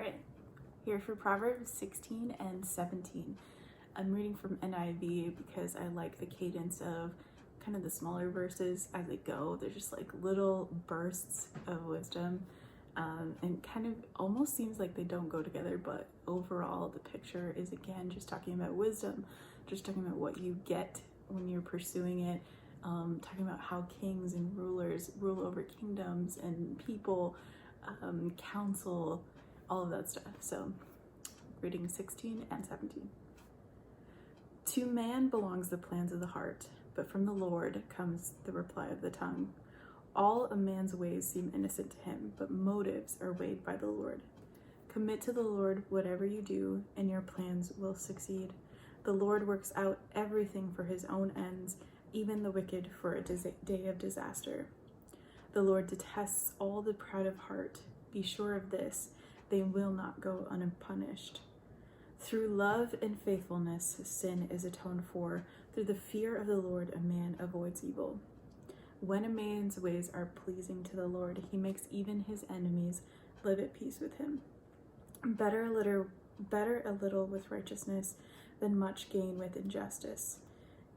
Alright, here for Proverbs 16 and 17. I'm reading from NIV because I like the cadence of kind of the smaller verses as they go. They're just like little bursts of wisdom, and kind of almost seems like they don't go together, but overall the picture is again just talking about wisdom, just talking about what you get when you're pursuing it, talking about how kings and rulers rule over kingdoms and people, counsel, all of that stuff. So reading 16 and 17. To man belongs the plans of the heart, but from the Lord comes the reply of the tongue. All a man's ways seem innocent to him, but motives are weighed by the Lord. Commit to the Lord whatever you do, and your plans will succeed. The Lord works out everything for his own ends, even the wicked for a day of disaster. The Lord detests all the proud of heart. Be sure of this, they will not go unpunished. Through love and faithfulness, sin is atoned for. Through the fear of the Lord, a man avoids evil. When a man's ways are pleasing to the Lord, he makes even his enemies live at peace with him. Better a little with righteousness than much gain with injustice.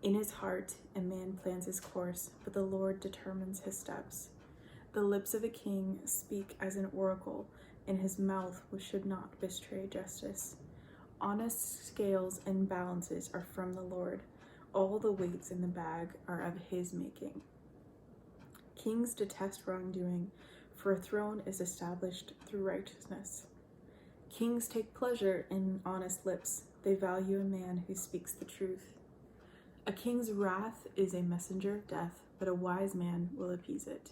In his heart, a man plans his course, but the Lord determines his steps. The lips of a king speak as an oracle, and his mouth should not betray justice. Honest scales and balances are from the Lord. All the weights in the bag are of his making. Kings detest wrongdoing, for a throne is established through righteousness. Kings take pleasure in honest lips. They value a man who speaks the truth. A king's wrath is a messenger of death, but a wise man will appease it.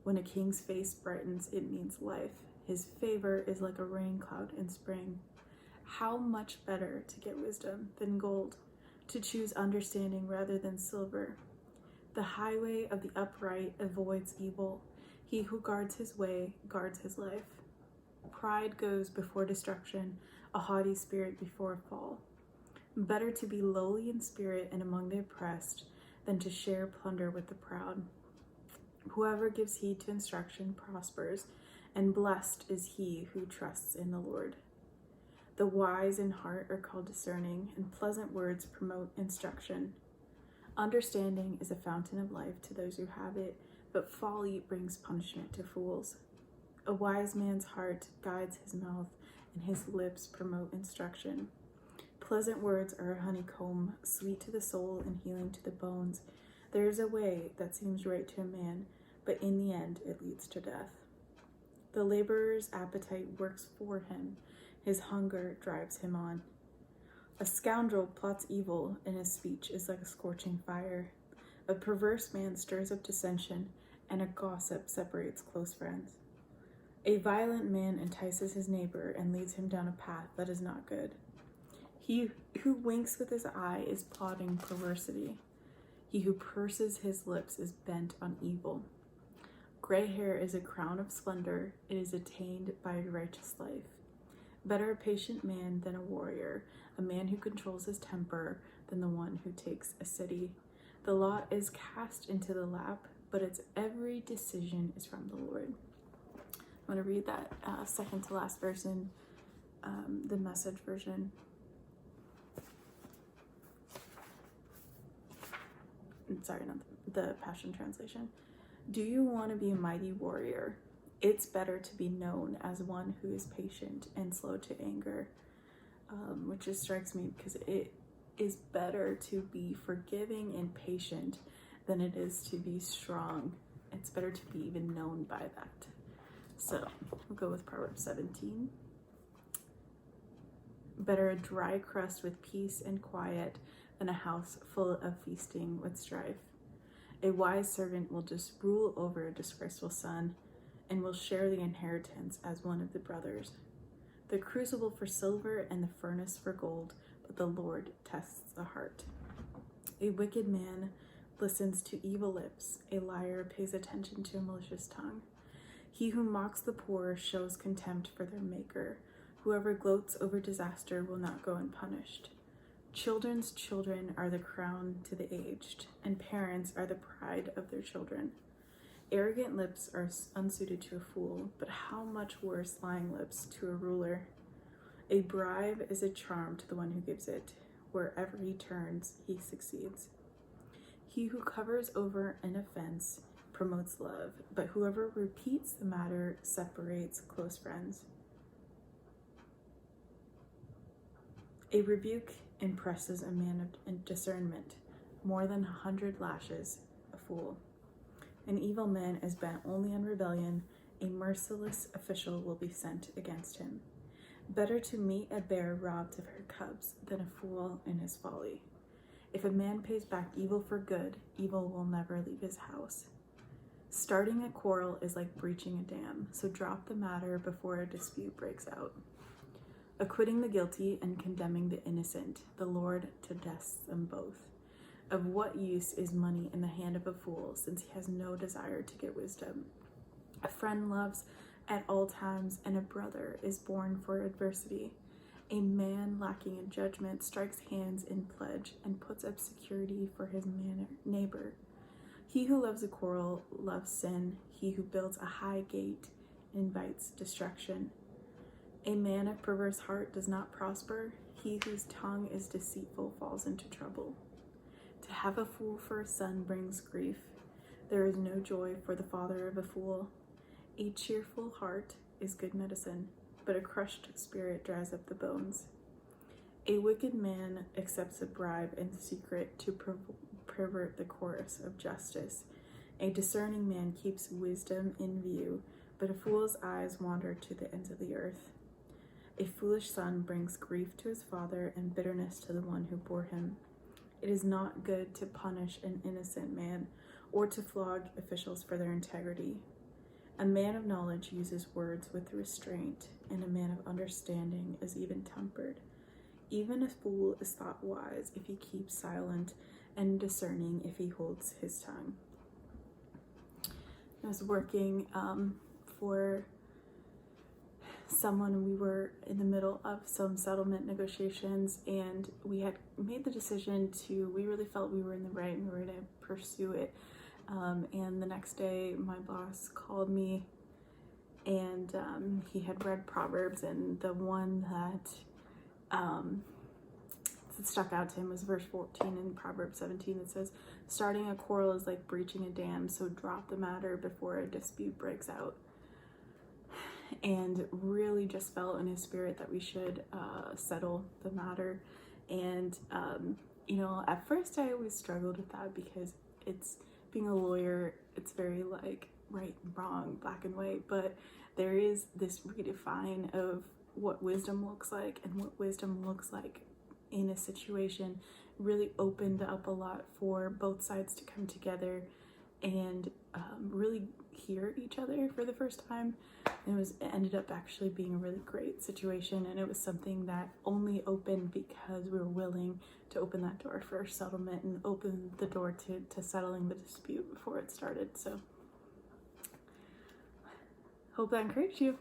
When a king's face brightens, it means life. His favor is like a rain cloud in spring. How much better to get wisdom than gold, to choose understanding rather than silver. The highway of the upright avoids evil. He who guards his way guards his life. Pride goes before destruction, a haughty spirit before a fall. Better to be lowly in spirit and among the oppressed than to share plunder with the proud. Whoever gives heed to instruction prospers, and blessed is he who trusts in the Lord. The wise in heart are called discerning, and pleasant words promote instruction. Understanding is a fountain of life to those who have it, but folly brings punishment to fools. A wise man's heart guides his mouth, and his lips promote instruction. Pleasant words are a honeycomb, sweet to the soul and healing to the bones. There is a way that seems right to a man, but in the end it leads to death. The laborer's appetite works for him. His hunger drives him on. A scoundrel plots evil, and his speech is like a scorching fire. A perverse man stirs up dissension, and a gossip separates close friends. A violent man entices his neighbor and leads him down a path that is not good. He who winks with his eye is plotting perversity. He who purses his lips is bent on evil. Gray hair is a crown of splendor. It is attained by a righteous life. Better a patient man than a warrior, a man who controls his temper than the one who takes a city. The lot is cast into the lap, but its every decision is from the Lord. I'm going to read that second to last verse in the Message version. Sorry, not the Passion Translation. Do you want to be a mighty warrior? It's better to be known as one who is patient and slow to anger, which just strikes me because it is better to be forgiving and patient than it is to be strong. It's better to be even known by that. So we'll go with Proverbs 17. Better a dry crust with peace and quiet than a house full of feasting with strife. A wise servant will just rule over a disgraceful son, and will share the inheritance as one of the brothers. The crucible for silver and the furnace for gold, but the Lord tests the heart. A wicked man listens to evil lips. A liar pays attention to a malicious tongue. He who mocks the poor shows contempt for their maker. Whoever gloats over disaster will not go unpunished. Children's children are the crown to the aged, and parents are the pride of their children. Arrogant lips are unsuited to a fool, but how much worse lying lips to a ruler. A bribe is a charm to the one who gives it. Wherever he turns, he succeeds. He who covers over an offense promotes love, but whoever repeats the matter separates close friends. A rebuke impresses a man of discernment more than 100 lashes a fool. An evil man is bent only on rebellion. A merciless official will be sent against him. Better to meet a bear robbed of her cubs than a fool in his folly. If a man pays back evil for good, evil will never leave his house. Starting a quarrel is like breaching a dam, so drop the matter before a dispute breaks out. Acquitting the guilty and condemning the innocent, the Lord detests them both. Of what use is money in the hand of a fool, since he has no desire to get wisdom? A friend loves at all times, and a brother is born for adversity. A man lacking in judgment strikes hands in pledge and puts up security for his neighbor. He who loves a quarrel loves sin. He who builds a high gate invites destruction. A man of perverse heart does not prosper. He whose tongue is deceitful falls into trouble. To have a fool for a son brings grief. There is no joy for the father of a fool. A cheerful heart is good medicine, but a crushed spirit dries up the bones. A wicked man accepts a bribe in secret to pervert the course of justice. A discerning man keeps wisdom in view, but a fool's eyes wander to the ends of the earth. A foolish son brings grief to his father and bitterness to the one who bore him. It is not good to punish an innocent man or to flog officials for their integrity. A man of knowledge uses words with restraint, and a man of understanding is even-tempered. Even a fool is thought wise if he keeps silent, and discerning if he holds his tongue. I was working for someone. We were in the middle of some settlement negotiations, and we had made the decision we really felt we were in the right and we were going to pursue it. And the next day my boss called me, and he had read Proverbs, and the one that stuck out to him was verse 14 in Proverbs 17 that says, starting a quarrel is like breaching a dam, so drop the matter before a dispute breaks out. And really just felt in his spirit that we should settle the matter. And at first I always struggled with that, because it's being a lawyer, it's very like right and wrong, black and white, but there is this redefine of what wisdom looks like, and what wisdom looks like in a situation really opened up a lot for both sides to come together and really hear each other for the first time. And it ended up actually being a really great situation, and it was something that only opened because we were willing to open that door for settlement and open the door to settling the dispute before it started. So hope that encouraged you.